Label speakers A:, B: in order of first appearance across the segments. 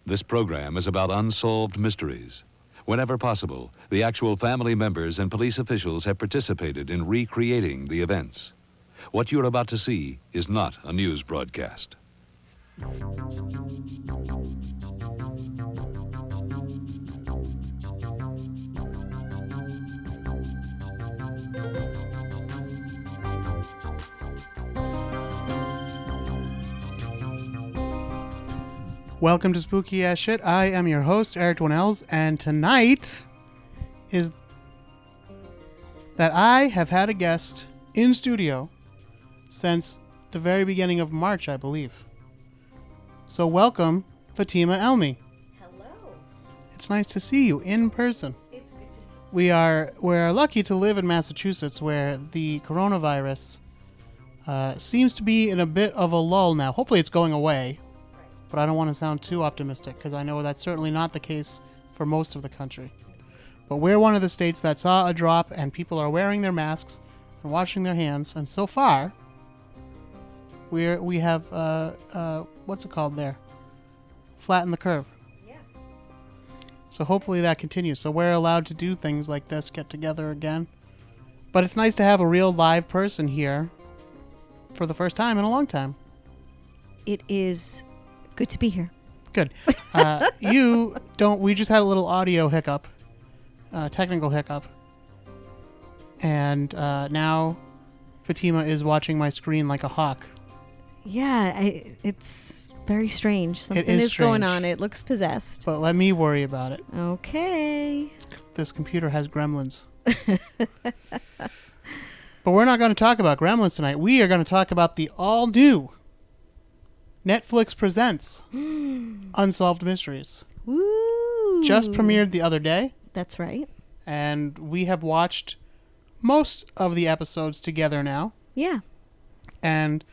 A: This program is about unsolved mysteries. Whenever possible, the actual family members and police officials have participated in recreating the events. What you're about to see is not a news broadcast.
B: Welcome to Spooky Ass Shit. I am your host, Eric Dwinells, and tonight is that I have had a guest in studio since the very beginning of March, I believe. So welcome, Fatima Elmi.
C: Hello.
B: It's nice to see you in person.
C: It's good to see
B: We're lucky to live in Massachusetts, where the coronavirus seems to be in a bit of a lull now. Hopefully it's going away. But I don't want to sound too optimistic because I know that's certainly not the case for most of the country. But we're one of the states that saw a drop and people are wearing their masks and washing their hands. And so far, we have, what's it called there? Flatten the curve.
C: Yeah.
B: So hopefully that continues. So we're allowed to do things like this, get together again. But it's nice to have a real live person here for the first time in a long time.
C: It is good to be here.
B: Good. We just had a little audio hiccup, technical hiccup. And now Fatima is watching my screen like a hawk.
C: Yeah, it's very strange. Something
B: is
C: is going
B: strange.
C: on. It looks possessed.
B: But let me worry about it.
C: Okay.
B: This computer has gremlins. But we're not going to talk about gremlins tonight. We are going to talk about the all-new Netflix Presents Unsolved Mysteries.
C: Woo.
B: Just premiered the other day.
C: That's right.
B: And we have watched most of the episodes together now.
C: Yeah.
B: And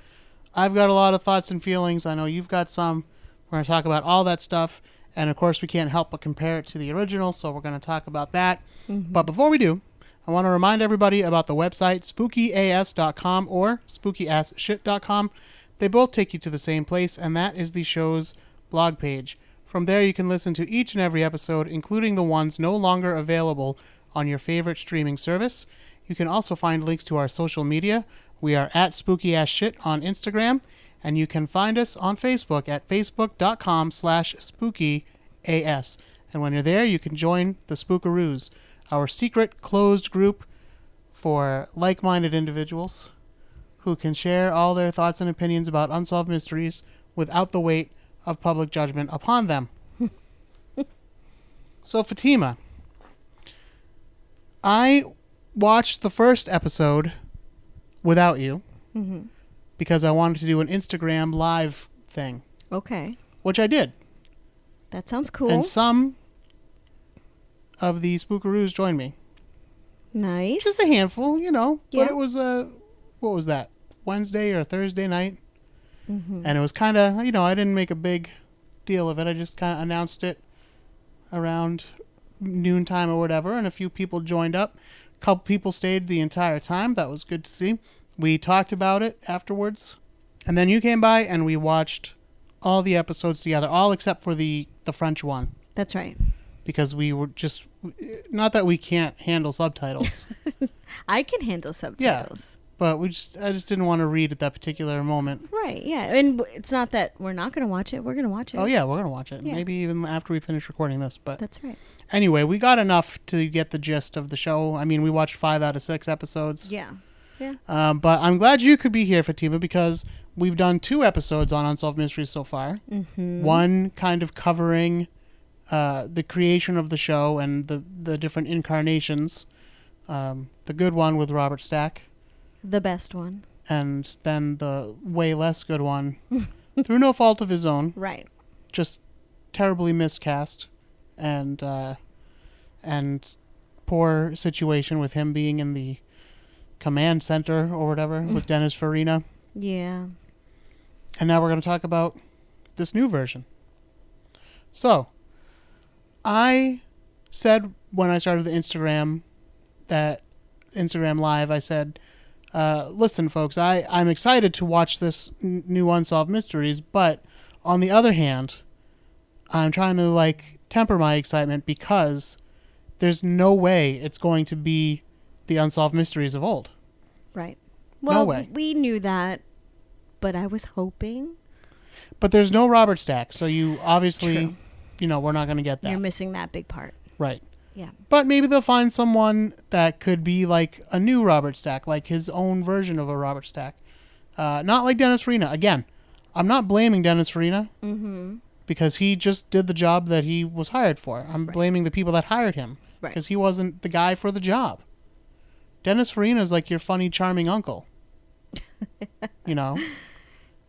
B: I've got a lot of thoughts and feelings. I know you've got some. We're going to talk about all that stuff. And, of course, we can't help but compare it to the original, so we're going to talk about that.
C: Mm-hmm.
B: But before we do, I want to remind everybody about the website spookyas.com or spookyasshit.com. They both take you to the same place, and that is the show's blog page. From there, you can listen to each and every episode, including the ones no longer available on your favorite streaming service. You can also find links to our social media. We are at SpookyAssShit on Instagram, and you can find us on Facebook at facebook.com/spookyas. And when you're there, you can join the Spookaroos, our secret closed group for like-minded individuals who can share all their thoughts and opinions about unsolved mysteries without the weight of public judgment upon them. So, Fatima, I watched the first episode without you because I wanted to do an Instagram live thing,
C: Okay.
B: which I did.
C: That sounds cool.
B: And some of the Spookaroos joined me.
C: Nice.
B: Just a handful,
C: Yeah.
B: But it was what was that? Wednesday or Thursday night. And it was kind of, I didn't make a big deal of it. I just kind of announced it around noontime or whatever, and a few people joined up. A couple people stayed the entire time. That was good to see. We talked about it afterwards. And then you came by, and we watched all the episodes together, all except for the French one.
C: That's right.
B: Because we were just, not that we can't handle subtitles.
C: I can handle subtitles.
B: But I just didn't want to read at that particular moment.
C: Right, yeah. And it's not that we're not going to watch it. We're going to watch it.
B: Oh, yeah, we're going to watch it.
C: Yeah.
B: Maybe even after we finish recording this. But
C: That's right.
B: anyway, we got enough to get the gist of the show. I mean, we watched 5 out of 6 episodes.
C: Yeah. Yeah.
B: But I'm glad you could be here, Fatima, because we've done 2 episodes on Unsolved Mysteries so far.
C: Mm-hmm.
B: One kind of covering the creation of the show and the different incarnations. The good one with Robert Stack.
C: The best one.
B: And then the way less good one, through no fault of his own.
C: Right.
B: Just terribly miscast, and poor situation with him being in the command center or whatever with Dennis Farina.
C: Yeah.
B: And now we're going to talk about this new version. So, I said when I started the Instagram Live, I said, listen, folks, I'm excited to watch this new Unsolved Mysteries, but on the other hand, I'm trying to like temper my excitement because there's no way it's going to be the Unsolved Mysteries of old.
C: Right.
B: No
C: Well,
B: way.
C: we knew that, but I was hoping.
B: But there's no Robert Stack, so you obviously,
C: True.
B: we're not going to get that.
C: You're missing that big part.
B: Right.
C: Yeah.
B: But maybe they'll find someone that could be like a new Robert Stack, like his own version of a Robert Stack. Not like Dennis Farina. Again, I'm not blaming Dennis Farina because he just did the job that he was hired for. I'm blaming the people that hired him because he wasn't the guy for the job. Dennis Farina is like your funny, charming uncle.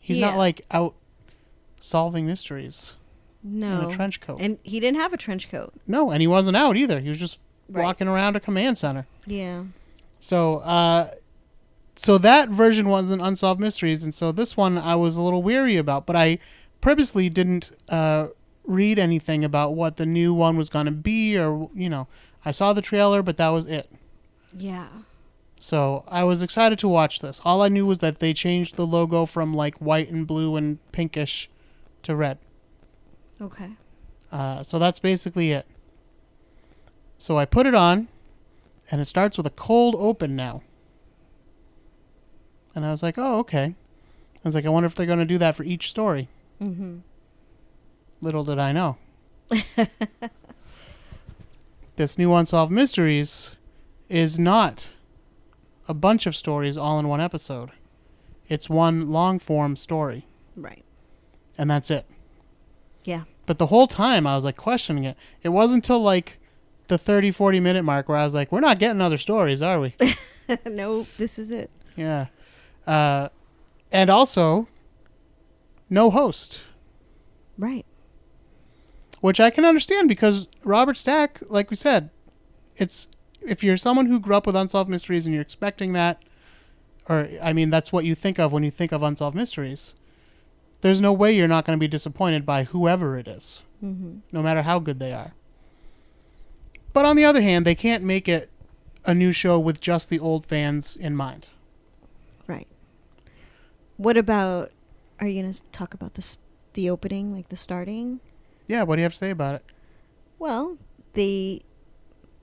B: He's not like out solving mysteries.
C: No.
B: In a trench coat.
C: And he didn't have a trench coat.
B: No, and he wasn't out either. He was just walking around a command center.
C: Yeah.
B: So, so that version wasn't Unsolved Mysteries, and so this one I was a little weary about. But I purposely didn't read anything about what the new one was going to be, or I saw the trailer, but that was it.
C: Yeah.
B: So I was excited to watch this. All I knew was that they changed the logo from like white and blue and pinkish to red.
C: Okay.
B: So that's basically it. So I put it on, and it starts with a cold open now. And I was like, oh, okay. I was like, I wonder if they're going to do that for each story.
C: Mm-hmm.
B: Little did I know. This new Unsolved Mysteries is not a bunch of stories all in one episode. It's one long-form story.
C: Right.
B: And that's it.
C: Yeah.
B: But the whole time I was like questioning it. It wasn't until like the 30, 40 minute mark where I was like, we're not getting other stories, are we?
C: No, this is it.
B: Yeah. And also, no host.
C: Right.
B: Which I can understand because Robert Stack, like we said, if you're someone who grew up with Unsolved Mysteries and you're expecting that, or I mean, that's what you think of when you think of Unsolved Mysteries, there's no way you're not going to be disappointed by whoever it is, no matter how good they are. But on the other hand, they can't make it a new show with just the old fans in mind.
C: Right. What about, are you going to talk about the opening, like the starting?
B: Yeah, what do you have to say about it?
C: Well, they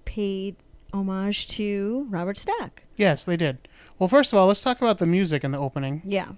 C: paid homage to Robert Stack.
B: Yes, they did. Well, first of all, let's talk about the music in the opening.
C: Yeah.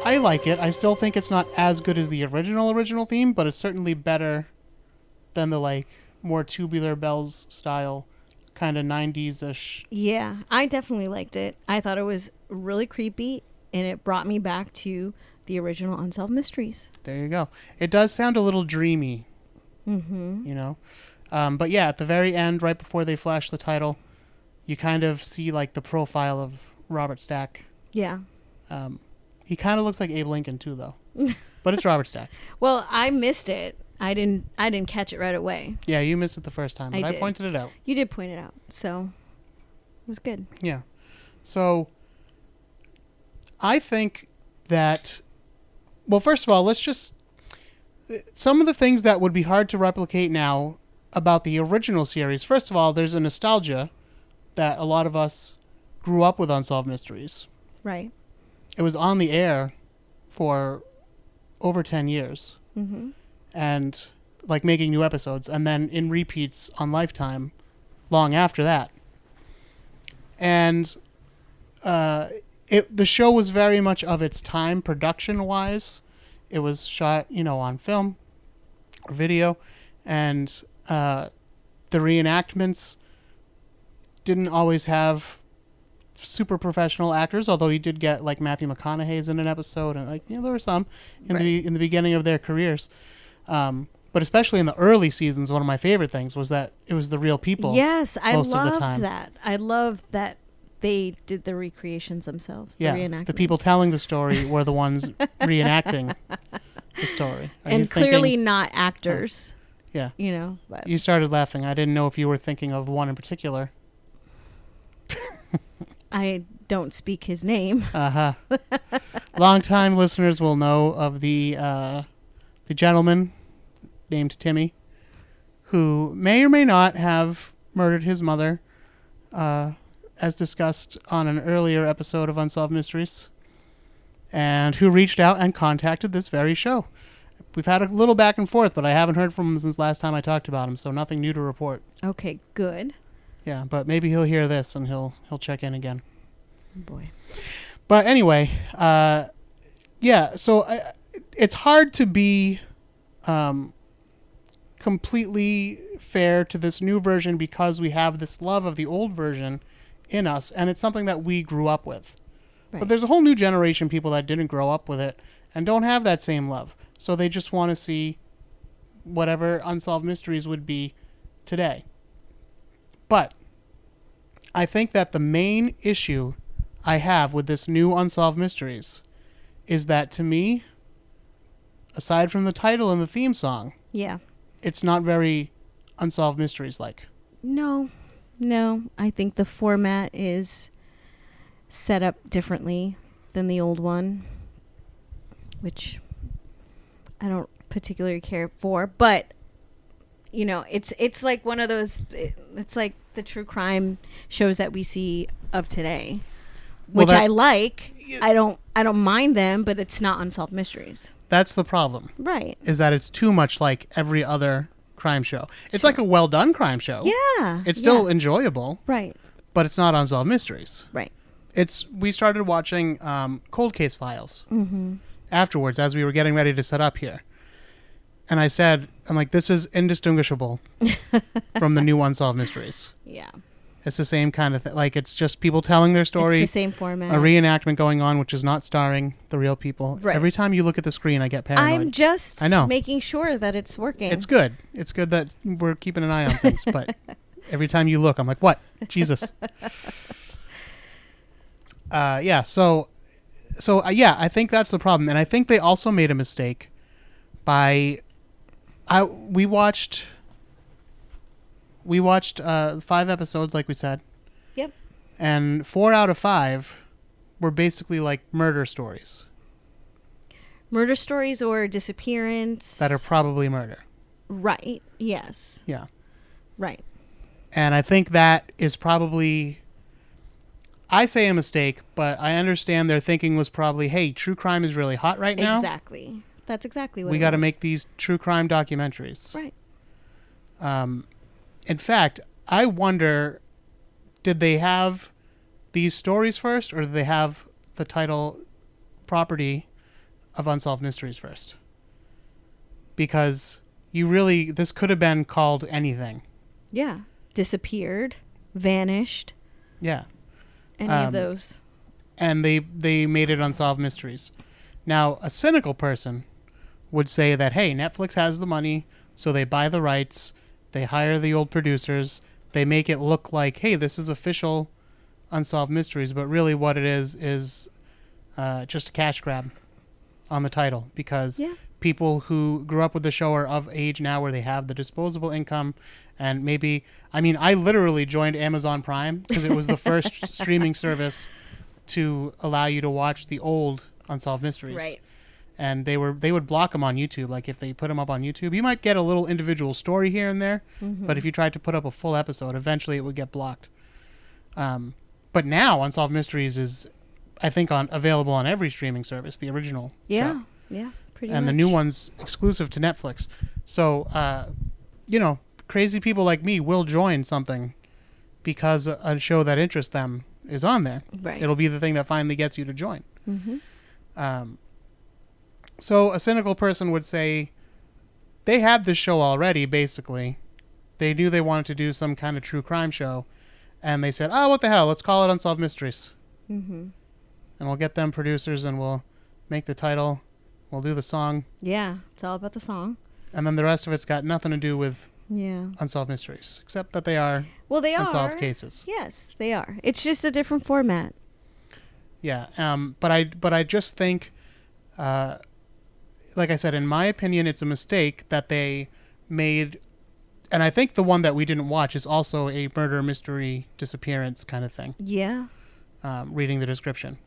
B: I like it. I still think it's not as good as the original theme, but it's certainly better than the like more Tubular Bells style kind of 90s-ish.
C: Yeah, I definitely liked it. I thought it was really creepy, and it brought me back to the original Unsolved Mysteries.
B: There you go. It does sound a little dreamy, But yeah, at the very end, right before they flash the title, you kind of see like the profile of Robert Stack.
C: Yeah.
B: He kind of looks like Abe Lincoln too, though. But it's Robert Stack.
C: Well, I missed it. I didn't catch it right away.
B: Yeah, you missed it the first time, but I pointed it out.
C: You did point it out, so it was good.
B: Yeah. So I think that, well, first of all, let's just, some of the things that would be hard to replicate now about the original series. First of all, there's a nostalgia that a lot of us grew up with Unsolved Mysteries.
C: Right.
B: It was on the air for over 10 years.
C: Mm-hmm.
B: And like making new episodes, and then in repeats on Lifetime long after that. And the show was very much of its time production-wise. It was shot, on film or video, and the reenactments didn't always have super professional actors, although you did get like Matthew McConaughey's in an episode, and there were some in the beginning of their careers. But especially in the early seasons, one of my favorite things was that it was the real people.
C: Yes, I
B: most of the
C: loved
B: time.
C: that. I loved that they did the recreations themselves.
B: Yeah,
C: the reenactments.
B: the people telling the story were the ones reenacting the story.
C: And clearly not actors.
B: Yeah.
C: You know, but
B: You started laughing. I didn't know if you were thinking of one in particular.
C: I don't speak his name.
B: Uh-huh. Long-time listeners will know of the gentleman named Timmy, who may or may not have murdered his mother, as discussed on an earlier episode of Unsolved Mysteries, and who reached out and contacted this very show. We've had a little back and forth, but I haven't heard from him since last time I talked about him, so nothing new to report.
C: Okay, good.
B: Yeah, but maybe he'll hear this and he'll check in again.
C: Boy.
B: But anyway, yeah, so it's hard to be completely fair to this new version because we have this love of the old version in us, and it's something that we grew up with.
C: Right.
B: But there's a whole new generation of people that didn't grow up with it and don't have that same love. So they just want to see whatever Unsolved Mysteries would be today. But I think that the main issue I have with this new Unsolved Mysteries is that, to me, aside from the title and the theme song,
C: Yeah.
B: it's not very Unsolved Mysteries-like.
C: No. I think the format is set up differently than the old one, which I don't particularly care for. But, you know, it's like one of those, it's like the true crime shows that we see of today, which I like. I don't mind them, but it's not Unsolved Mysteries.
B: That's the problem.
C: Right.
B: Is that it's too much like every other crime show. It's like a well-done crime show.
C: Yeah.
B: It's still enjoyable.
C: Right.
B: But it's not Unsolved Mysteries.
C: Right.
B: We started watching Cold Case Files afterwards as we were getting ready to set up here. And I'm like, this is indistinguishable from the new Unsolved Mysteries.
C: Yeah.
B: It's the same kind of thing. Like, it's just people telling their story.
C: It's the same format.
B: A reenactment going on, which is not starring the real people.
C: Right.
B: Every time you look at the screen, I get paranoid.
C: I'm just
B: I know.
C: making sure that it's working.
B: It's good. It's good that we're keeping an eye on things. But every time you look, I'm like, what? Jesus. Yeah. So yeah, I think that's the problem. And I think they also made a mistake by... We watched 5 episodes, like we said.
C: Yep.
B: And 4 out of 5 were basically like murder stories.
C: Murder stories or disappearance.
B: That are probably murder.
C: Right. Yes.
B: Yeah.
C: Right.
B: And I think that is probably... I say a mistake, but I understand their thinking was probably, hey, true crime is really hot right now.
C: Exactly. That's exactly what
B: We
C: it
B: got to
C: was.
B: make these true crime documentaries.
C: Right.
B: In fact, I wonder, did they have these stories first, or did they have the title property of Unsolved Mysteries first? Because this could have been called anything.
C: Yeah. Disappeared. Vanished.
B: Yeah.
C: Any of those.
B: And they made it Unsolved Mysteries. Now, a cynical person would say that, hey, Netflix has the money, so they buy the rights, they hire the old producers, they make it look like, hey, this is official Unsolved Mysteries, but really what it is just a cash grab on the title, because people who grew up with the show are of age now where they have the disposable income, and maybe, I literally joined Amazon Prime because it was the first streaming service to allow you to watch the old Unsolved Mysteries.
C: Right.
B: And they would block them on YouTube. Like, if they put them up on YouTube, you might get a little individual story here and there, but if you tried to put up a full episode, eventually it would get blocked. But now Unsolved Mysteries is, I think, available on every streaming service, the original show.
C: Yeah, pretty
B: and
C: much.
B: the new one's exclusive to Netflix. So, crazy people like me will join something because a show that interests them is on there.
C: Right.
B: It'll be the thing that finally gets you to join. So a cynical person would say they had this show already, basically. They knew they wanted to do some kind of true crime show, and they said, oh, what the hell, let's call it Unsolved Mysteries. And we'll get them producers, and we'll make the title, we'll do the song.
C: Yeah, it's all about the song.
B: And then the rest of it's got nothing to do with
C: Yeah.
B: Unsolved Mysteries, except that they are
C: They
B: unsolved
C: are.
B: cases.
C: Yes, they are. It's just a different format.
B: Yeah, but I just think, like I said, in my opinion, it's a mistake that they made, and I think the one that we didn't watch is also a murder mystery disappearance kind of thing.
C: Yeah.
B: Reading the description,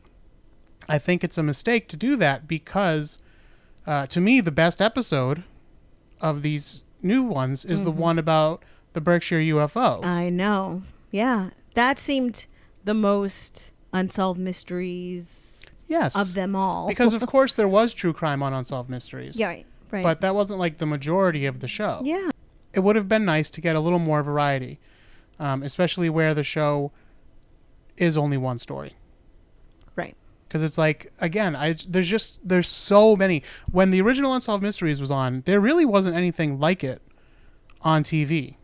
B: I think it's a mistake to do that because, to me, the best episode of these new ones is the one about the Berkshire UFO.
C: I know. Yeah. That seemed the most unsolved mysteries
B: Yes.
C: of them all.
B: Because, of course, there was true crime on Unsolved Mysteries.
C: Yeah, right.
B: But that wasn't like the majority of the show.
C: Yeah.
B: It would have been nice to get a little more variety, especially where the show is only one story.
C: Right.
B: Because it's like, again, there's so many. When the original Unsolved Mysteries was on, there really wasn't anything like it on TV.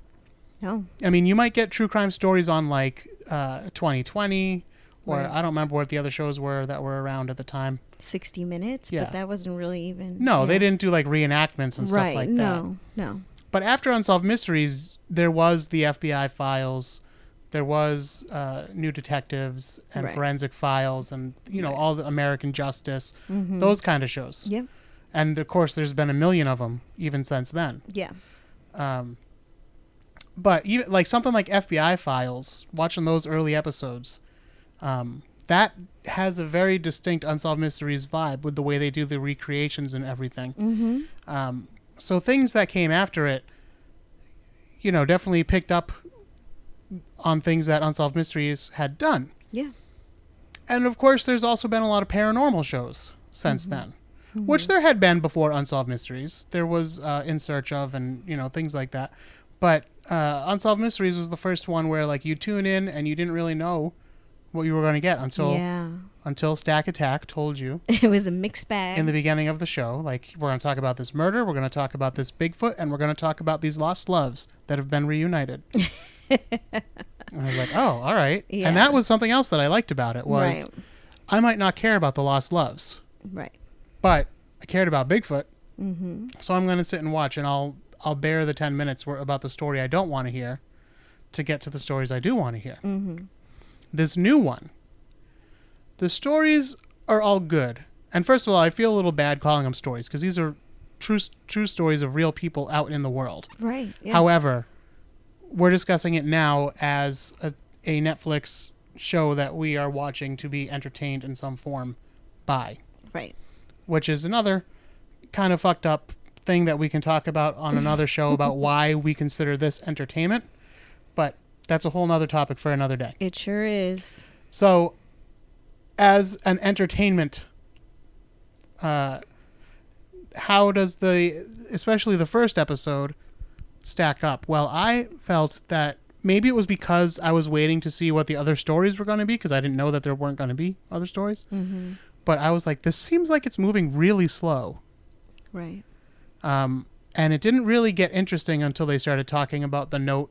C: No.
B: I mean, you might get true crime stories on like 2020, or
C: Right.
B: I don't remember what the other shows were that were around at the time.
C: 60 Minutes,
B: Yeah.
C: but that wasn't really even...
B: No,
C: yeah.
B: they didn't do like reenactments and stuff
C: Right.
B: like that.
C: No.
B: But after Unsolved Mysteries, there was the FBI Files, there was New Detectives and
C: Right.
B: Forensic Files, and all the American Justice,
C: Mm-hmm.
B: those kind of shows.
C: Yep.
B: And of course, there's been a million of them even since then.
C: Yeah.
B: But even like something like FBI Files, watching those early episodes, that has a very distinct Unsolved Mysteries vibe with the way they do the recreations and everything.
C: Mm-hmm.
B: So things that came after it, definitely picked up on things that Unsolved Mysteries had done.
C: Yeah.
B: And of course, there's also been a lot of paranormal shows since then, which there had been before Unsolved Mysteries. There was In Search Of and, things like that. But Unsolved Mysteries was the first one where like you tune in and you didn't really know what you were going to get until Stack Attack told you
C: It was a mixed bag.
B: in the beginning of the show, like, we're going to talk about this murder, we're going to talk about this Bigfoot, and we're going to talk about these lost loves that have been reunited. And I was like, oh, all right.
C: Yeah.
B: And that was something else that I liked about it was
C: Right.
B: I might not care about the lost loves,
C: Right.
B: but I cared about Bigfoot.
C: Mm-hmm.
B: So I'm going to sit and watch, and I'll bear the 10 minutes about the story I don't want to hear to get to the stories I do want to hear.
C: Mm-hmm.
B: This new one, the stories are all good. And first of all, I feel a little bad calling them stories because these are true stories of real people out in the world.
C: Right. Yeah.
B: However, we're discussing it now as a Netflix show that we are watching to be entertained in some form by,
C: Right.
B: which is another kind of fucked up thing that we can talk about on another show about why we consider this entertainment. But that's a whole nother topic for another day.
C: It sure is.
B: So, as an entertainment, how does especially the first episode, stack up? Well, I felt that maybe it was because I was waiting to see what the other stories were going to be, because I didn't know that there weren't going to be other stories.
C: Mm-hmm.
B: But I was like, this seems like it's moving really slow.
C: Right.
B: And it didn't really get interesting until they started talking about the note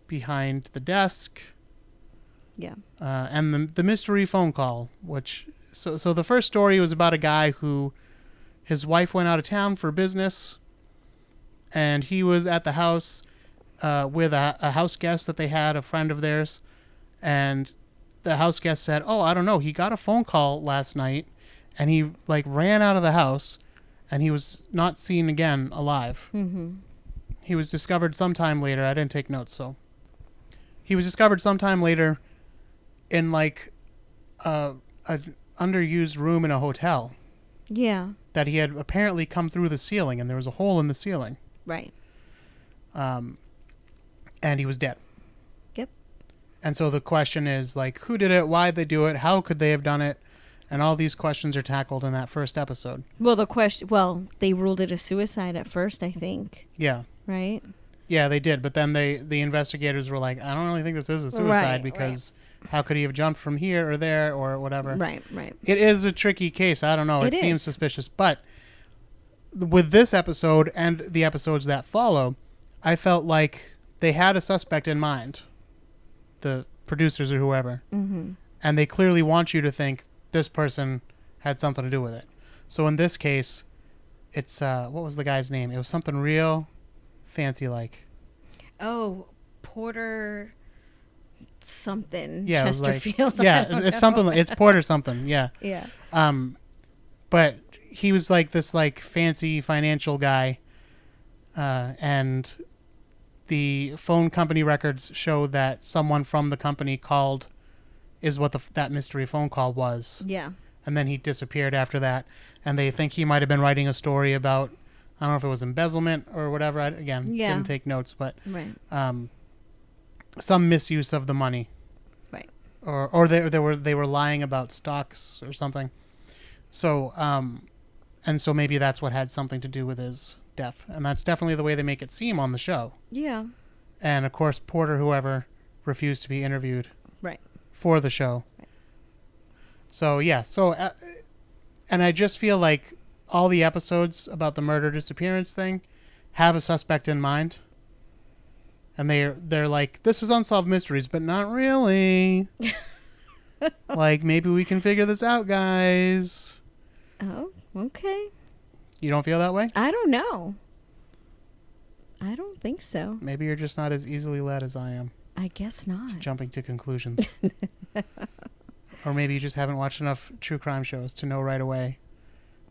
B: behind the desk.
C: Yeah.
B: And the mystery phone call, which so the first story was about a guy who his wife went out of town for business, and he was at the house with a house guest that they had, a friend of theirs, and the house guest said, "Oh, I don't know, he got a phone call last night, and he like ran out of the house, and he was not seen again alive."
C: Mm-hmm.
B: He was discovered sometime later. I didn't take notes, so he was discovered sometime later in like a underused room in a hotel
C: Yeah.
B: that he had apparently come through the ceiling, and there was a hole in the ceiling,
C: Right.
B: and he was dead.
C: Yep.
B: And so the question is like, who did it? Why'd they do it? How could they have done it? And all these questions are tackled in that first episode.
C: Well, they ruled it a suicide at first, I think.
B: Yeah.
C: Right?
B: Yeah, they did. But then the investigators were like, I don't really think this is a suicide
C: Right,
B: because how could he have jumped from here or there or whatever?
C: Right.
B: It is a tricky case. I don't know. It seems
C: is.
B: suspicious. But with this episode and the episodes that follow, I felt like they had a suspect in mind, the producers or whoever.
C: Mm-hmm.
B: And they clearly want you to think this person had something to do with it. So in this case, it's, what was the guy's name? It was something real fancy like.
C: Oh, Porter something.
B: Yeah, it was like,
C: Chesterfield.
B: yeah, it's something, it's Porter something. Yeah.
C: Yeah.
B: But he was like this like fancy financial guy. and the phone company records show that someone from the company called, is what that mystery phone call was.
C: Yeah.
B: And then he disappeared after that. And they think he might have been writing a story about, I don't know if it was embezzlement or whatever. I, again, didn't take notes, but
C: Right.
B: Some misuse of the money.
C: Right.
B: Or they were lying about stocks or something. So and so maybe that's what had something to do with his death. And that's definitely the way they make it seem on the show.
C: Yeah.
B: And of course, Porter, whoever, refused to be interviewed.
C: Right.
B: For the show. Right. So yeah, and I just feel like all the episodes about the murder disappearance thing have a suspect in mind. And they're like, this is Unsolved Mysteries, but not really. Like, maybe we can figure this out, guys.
C: Oh, okay.
B: You don't feel that way?
C: I don't know. I don't think so.
B: Maybe you're just not as easily led as I am.
C: I guess not.
B: Jumping to conclusions. Or maybe you just haven't watched enough true crime shows to know right away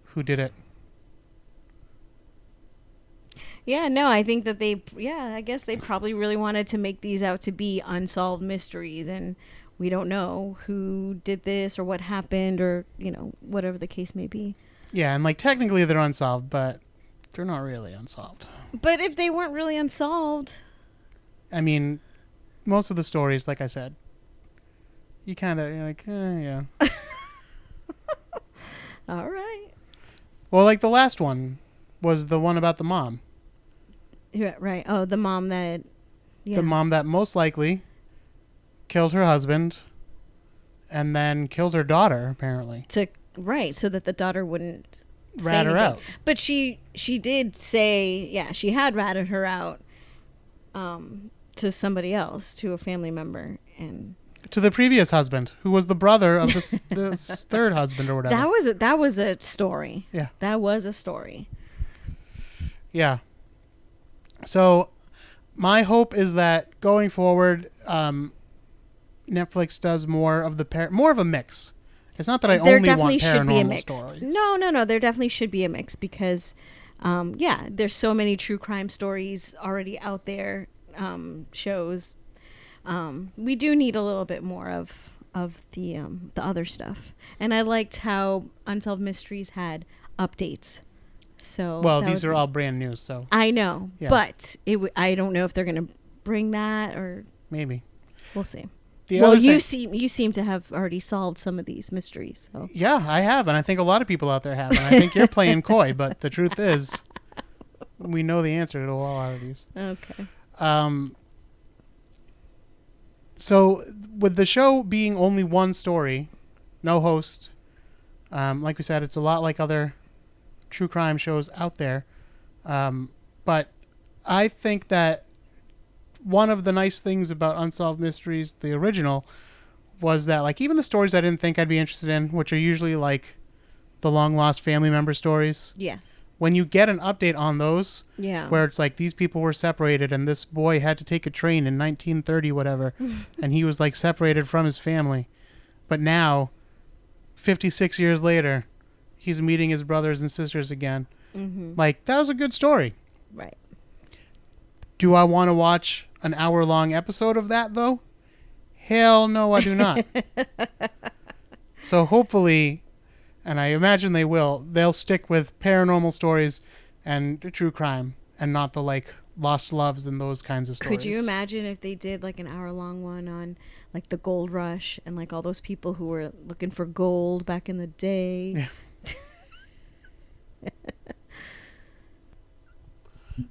B: who did it.
C: Yeah, no, I think that I guess they probably really wanted to make these out to be unsolved mysteries, and we don't know who did this or what happened or, whatever the case may be.
B: Yeah, and like technically they're unsolved, but they're not really unsolved.
C: But if they weren't really unsolved...
B: I mean, most of the stories, like I said, you're like, yeah.
C: All right.
B: Well, like the last one was the one about the mom.
C: Yeah, right. Oh, the mom that... Yeah.
B: The mom that most likely killed her husband and then killed her daughter, apparently.
C: Right, so that the daughter wouldn't
B: rat her out.
C: But she did say, she had ratted her out to somebody else, to a family member, and
B: to the previous husband, who was the brother of this third husband or whatever.
C: That was a story.
B: Yeah,
C: that was a story. Yeah.
B: So, my hope is that going forward, Netflix does more of a mix. It's not that I only want paranormal stories.
C: No. There definitely should be a mix because, there's so many true crime stories already out there, shows. We do need a little bit more of the other stuff. And I liked how Unsolved Mysteries had updates. So
B: these are all brand new. So
C: I know, but I don't know if they're going to bring that or maybe we'll see. You seem to have already solved some of these mysteries. So.
B: Yeah, I have, and I think a lot of people out there have, and I think you're playing coy. But the truth is, we know the answer to a lot of these.
C: Okay.
B: So with the show being only one story, no host, like we said, it's a lot like other true crime shows out there. But I think that one of the nice things about Unsolved Mysteries, the original, was that like even the stories I didn't think I'd be interested in, which are usually like the long lost family member stories.
C: Yes.
B: When you get an update on those,
C: where
B: it's like these people were separated and this boy had to take a train in 1930, whatever, and he was like separated from his family. But now, 56 years later, he's meeting his brothers and sisters again. Mm-hmm. Like, that was a good story.
C: Right.
B: Do I want to watch an hour-long episode of that, though? Hell no, I do not. So hopefully, and I imagine they'll stick with paranormal stories and true crime and not the, like, lost loves and those kinds of stories.
C: Could you imagine if they did, like, an hour-long one on, like, the gold rush and, like, all those people who were looking for gold back in the day?
B: Yeah.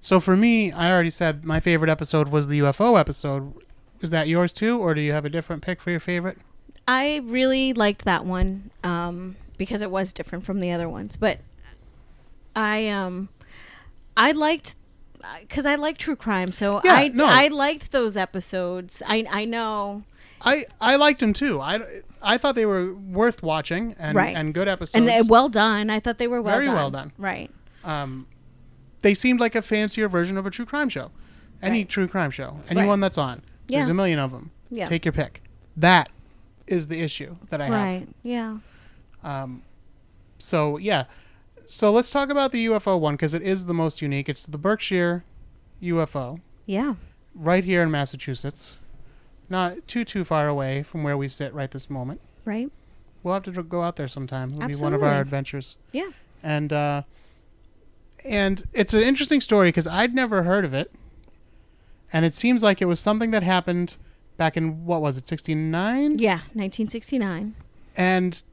B: So for me, I already said my favorite episode was the UFO episode. Is that yours too, or do you have a different pick for your favorite?
C: I really liked that one because it was different from the other ones. But I liked because I like true crime, so I liked those episodes. I know.
B: I liked them too. I thought they were worth watching and good episodes.
C: And well done. I thought they were
B: very well done.
C: Right.
B: They seemed like a fancier version of a true crime show. Any true crime show. Anyone that's on. There's a million of them.
C: Yeah.
B: Take your pick. That is the issue that I have.
C: Right. Yeah.
B: So, yeah. So let's talk about the UFO one because it is the most unique. It's the Berkshire UFO.
C: Yeah.
B: Right here in Massachusetts. Not too far away from where we sit right this moment.
C: Right.
B: We'll have to go out there sometime. It'll
C: Absolutely.
B: be one of our adventures.
C: Yeah.
B: And it's an interesting story because I'd never heard of it. And it seems like it was something that happened back in, what was it, 69?
C: Yeah, 1969.
B: And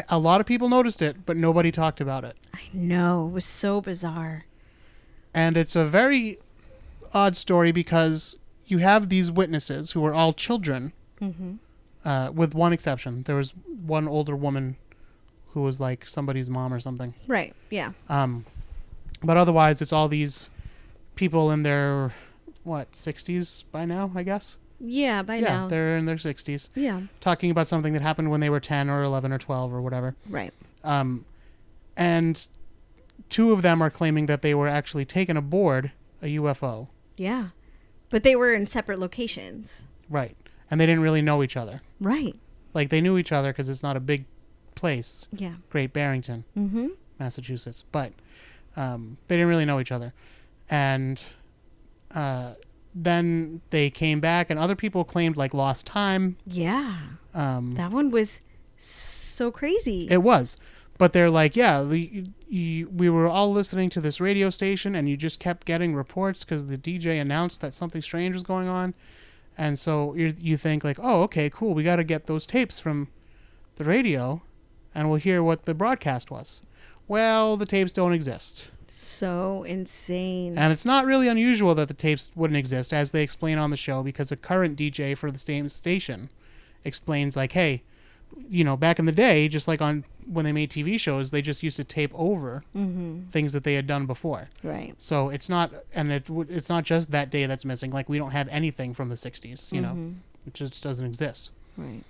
B: a lot of people noticed it, but nobody talked about it.
C: I know. It was so bizarre.
B: And it's a very odd story because you have these witnesses who are all children, with one exception. There was one older woman who was like somebody's mom or something.
C: Right. Yeah.
B: But otherwise, it's all these people in their, 60s by now, I guess?
C: Yeah, by now.
B: Yeah, they're in their 60s.
C: Yeah.
B: Talking about something that happened when they were 10 or 11 or 12 or whatever.
C: Right.
B: And two of them are claiming that they were actually taken aboard a UFO.
C: Yeah. But they were in separate locations.
B: Right. And they didn't really know each other.
C: Right.
B: Like, they knew each other because it's not a big place.
C: Yeah.
B: Great Barrington, Massachusetts. But they didn't really know each other. And then they came back, and other people claimed, like, lost time.
C: Yeah. That one was so crazy.
B: It was. But they're like, yeah, we were all listening to this radio station, and you just kept getting reports because the DJ announced that something strange was going on. And so you think, like, oh, okay, cool. We got to get those tapes from the radio, and we'll hear what the broadcast was. Well, the tapes don't exist.
C: So insane.
B: And it's not really unusual that the tapes wouldn't exist, as they explain on the show, because a current DJ for the same station explains, like, hey, back in the day, just like on when they made TV shows, they just used to tape over things that they had done before.
C: Right.
B: So it's not, and it's not just that day that's missing. Like, we don't have anything from the 60s, it just doesn't exist.
C: Right.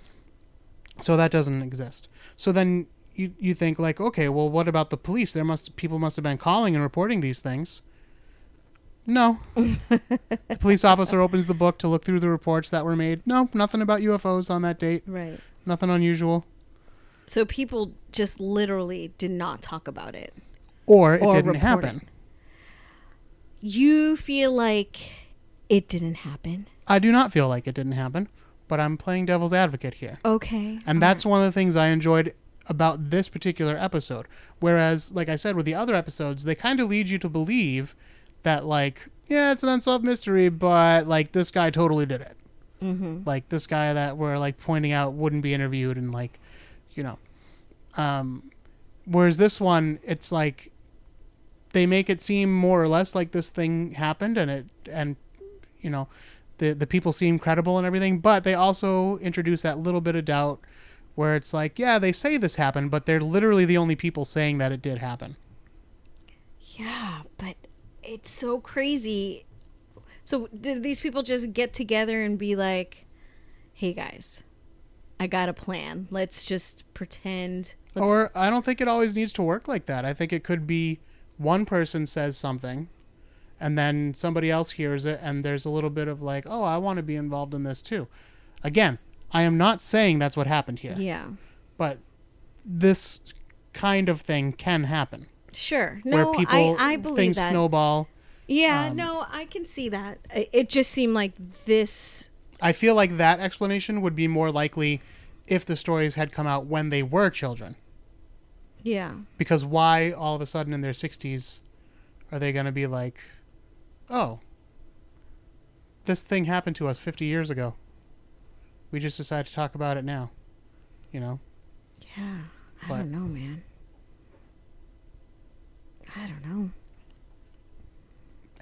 B: So that doesn't exist. So then you think, like, okay, well, what about the police? People must have been calling and reporting these things. No. The police officer opens the book to look through the reports that were made. No, nothing about UFOs on that date.
C: Right.
B: Nothing unusual.
C: So people just literally did not talk about it.
B: Or it didn't happen.
C: You feel like it didn't happen?
B: I do not feel like it didn't happen, but I'm playing devil's advocate here.
C: Okay.
B: And that's one of the things I enjoyed about this particular episode. Whereas, like I said, with the other episodes, they kind of lead you to believe that, like, yeah, it's an unsolved mystery, but, like, this guy totally did it. Like, this guy that we're, like, pointing out wouldn't be interviewed and, like, whereas this one, it's like they make it seem more or less like this thing happened, and the people seem credible and everything, but they also introduce that little bit of doubt where it's like, yeah, they say this happened, but they're literally the only people saying that it did happen.
C: Yeah, but it's so crazy. So did these people just get together and be like, hey guys, I got a plan. Let's just pretend.
B: Or I don't think it always needs to work like that. I think it could be one person says something and then somebody else hears it and there's a little bit of like, oh, I want to be involved in this too. Again, I am not saying that's what happened here.
C: Yeah.
B: But this kind of thing can happen.
C: Sure.
B: Where
C: No,
B: people
C: I believe
B: things
C: that.
B: snowball.
C: Yeah, no, I can see that. It just seemed like this.
B: I feel like that explanation would be more likely if the stories had come out when they were children.
C: Yeah.
B: Because why all of a sudden in their 60s are they going to be like, oh, this thing happened to us 50 years ago. We just decided to talk about it now.
C: Yeah. I don't know, man. I don't know.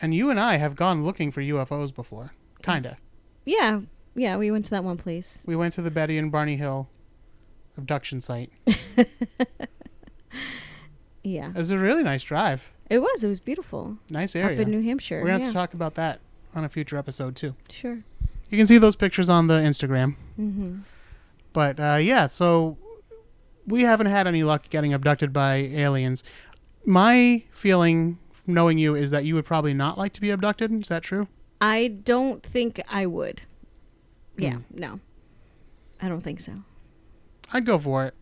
B: And you and I have gone looking for UFOs before. Kinda.
C: Yeah. Yeah, we went to that one place.
B: We went to the Betty and Barney Hill abduction site.
C: Yeah.
B: It was a really nice drive.
C: It was
B: Nice
C: beautiful.
B: area.
C: Up in New Hampshire.
B: We're going to have to talk about that on a future episode, too.
C: Sure.
B: You can see those pictures on the Instagram.
C: Mm-hmm.
B: But, yeah, so we haven't had any luck getting abducted by aliens. My feeling, knowing you, is that you would probably not like to be abducted. Is that true?
C: I don't think I would. Yeah, no. I don't think so.
B: I'd go for it.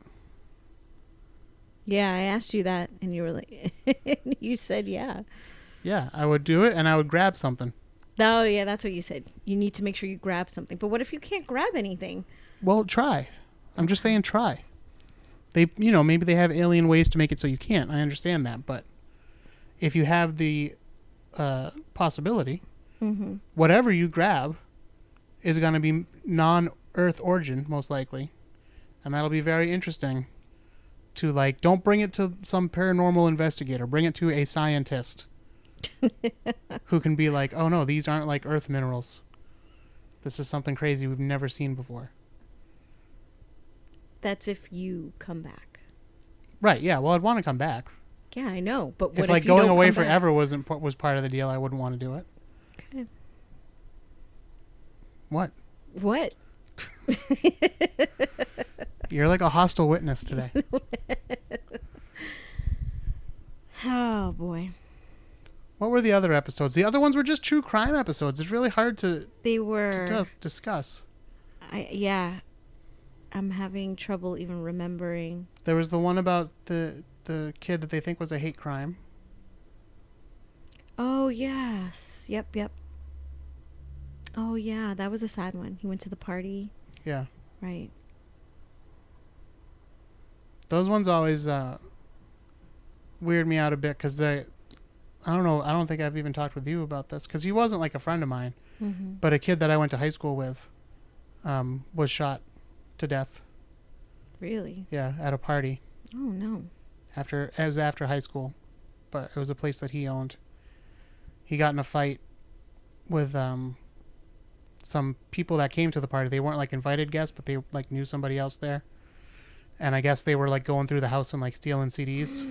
C: Yeah, I asked you that, and you were like, you said yeah.
B: Yeah, I would do it, and I would grab something.
C: Oh, yeah, that's what you said. You need to make sure you grab something. But what if you can't grab anything?
B: Well, try. I'm just saying try. Maybe they have alien ways to make it so you can't. I understand that, but if you have the possibility, whatever you grab is going to be non-Earth origin, most likely, and that'll be very interesting. To don't bring it to some paranormal investigator. Bring it to a scientist who can be like, oh no, these aren't like Earth minerals. This is something crazy we've never seen before.
C: That's if you come back.
B: Right, yeah. Well, I'd want to come back.
C: Yeah, I know. But what
B: if
C: you
B: going
C: don't
B: away
C: come
B: forever was part of the deal, I wouldn't want to do it.
C: Okay.
B: What?
C: What?
B: You're like a hostile witness today.
C: Oh, boy.
B: What were the other episodes? The other ones were just true crime episodes. It's really hard to discuss.
C: Yeah. I'm having trouble even remembering.
B: There was the one about the kid that they think was a hate crime.
C: Oh, yes. Yep. Oh, yeah. That was a sad one. He went to the party.
B: Yeah.
C: Right.
B: Those ones always weird me out a bit because I don't know. I don't think I've even talked with you about this because he wasn't like a friend of mine, but a kid that I went to high school with was shot to death.
C: Really?
B: Yeah, at a party.
C: Oh, no.
B: It was after high school, but it was a place that he owned. He got in a fight with some people that came to the party. They weren't like invited guests, but they like knew somebody else there. And I guess they were like going through the house and like stealing CDs.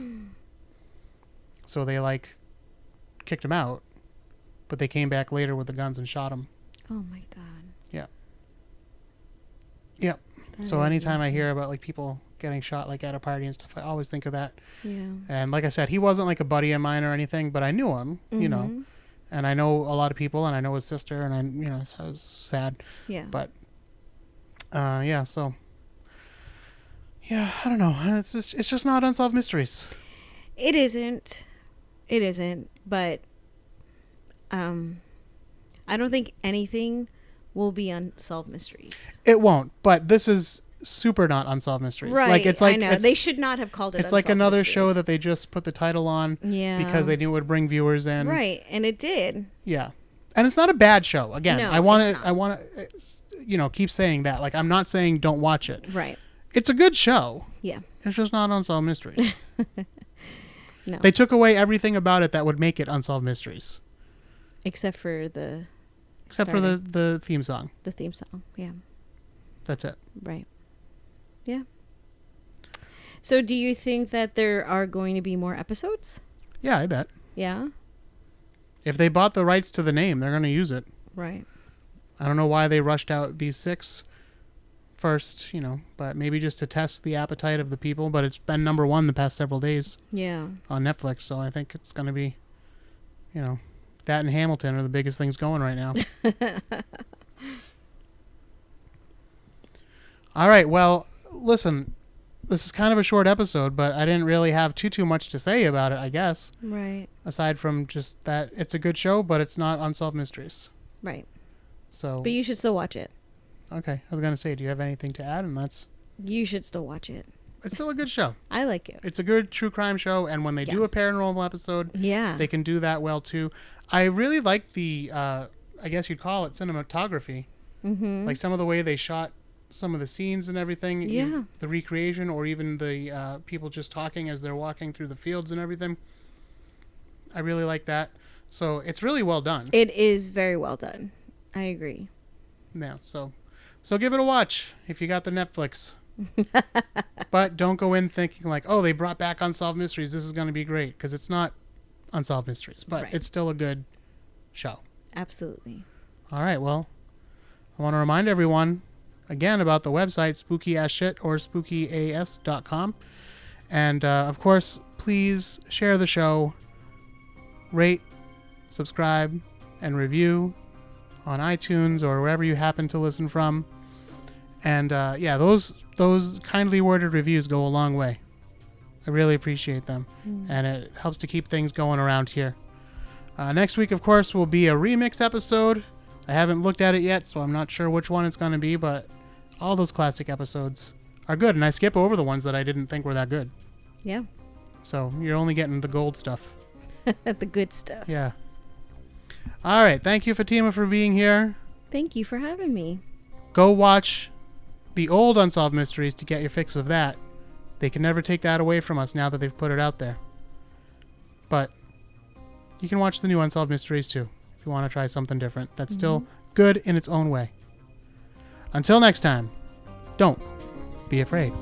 B: So they like kicked him out, but they came back later with the guns and shot him.
C: Oh my God.
B: Yeah. Yep. So anytime I hear about like people getting shot like at a party and stuff, I always think of that.
C: Yeah.
B: And like I said, he wasn't like a buddy of mine or anything, but I knew him, you know, and I know a lot of people and I know his sister and so I was sad.
C: Yeah.
B: But, yeah, so yeah, I don't know. It's just not Unsolved Mysteries.
C: It isn't, but I don't think anything will be Unsolved Mysteries.
B: It won't, but this is super not Unsolved Mysteries.
C: Right,
B: Like, it's like,
C: I know. They should not have called it
B: It's
C: Unsolved
B: like another
C: Mysteries.
B: show that they just put the title on because they knew it would bring viewers in.
C: Right, and it did.
B: Yeah. And it's not a bad show. Again,
C: No,
B: I want to keep saying that. Like, I'm not saying don't watch it.
C: Right.
B: It's a good show.
C: Yeah.
B: It's just not Unsolved Mysteries.
C: No.
B: They took away everything about it that would make it Unsolved Mysteries.
C: Except for the
B: theme song.
C: The theme song, yeah.
B: That's it.
C: Right. Yeah. So do you think that there are going to be more episodes?
B: Yeah, I bet.
C: Yeah?
B: If they bought the rights to the name, they're going to use it.
C: Right.
B: I don't know why they rushed out these 6 first, but maybe just to test the appetite of the people. But it's been number 1 the past several days.
C: Yeah.
B: On Netflix, so I think it's going to be, that and Hamilton are the biggest things going right now. All right, well, listen, this is kind of a short episode, but I didn't really have too much to say about it, I guess.
C: Right.
B: Aside from just that it's a good show, but it's not Unsolved Mysteries.
C: Right.
B: So.
C: But you should still watch it.
B: Okay, I was going to say, do you have anything to add? And
C: you should still watch it.
B: It's still a good show.
C: I like it.
B: It's a good true crime show, and when they do a paranormal episode, they can do that well too. I really like the, I guess you'd call it cinematography. Mm-hmm. Like some of the way they shot some of the scenes and everything.
C: Yeah.
B: The recreation, or even the people just talking as they're walking through the fields and everything. I really like that. So it's really well done.
C: It is very well done. I agree.
B: Yeah, so give it a watch if you got the Netflix. But don't go in thinking like, oh, they brought back Unsolved Mysteries, this is going to be great, because it's not Unsolved Mysteries, but it's still a good show.
C: Absolutely.
B: All right, well, I want to remind everyone again about the website spookyasshit or spookyas.com, and of course, please share the show, rate, subscribe, and review on iTunes or wherever you happen to listen from. And those kindly worded reviews go a long way. I really appreciate them. And it helps to keep things going around here. Next week, of course, will be a remix episode. I haven't looked at it yet, so I'm not sure which one it's going to be, but all those classic episodes are good, and I skip over the ones that I didn't think were that good.
C: Yeah.
B: So you're only getting the gold stuff.
C: The good stuff.
B: Yeah. All right. Thank you, Fatima, for being here.
C: Thank you for having me.
B: Go watch the old Unsolved Mysteries to get your fix of that. They can never take that away from us now that they've put it out there. But you can watch the new Unsolved Mysteries too if you want to try something different. That's still good in its own way. Until next time, don't be afraid.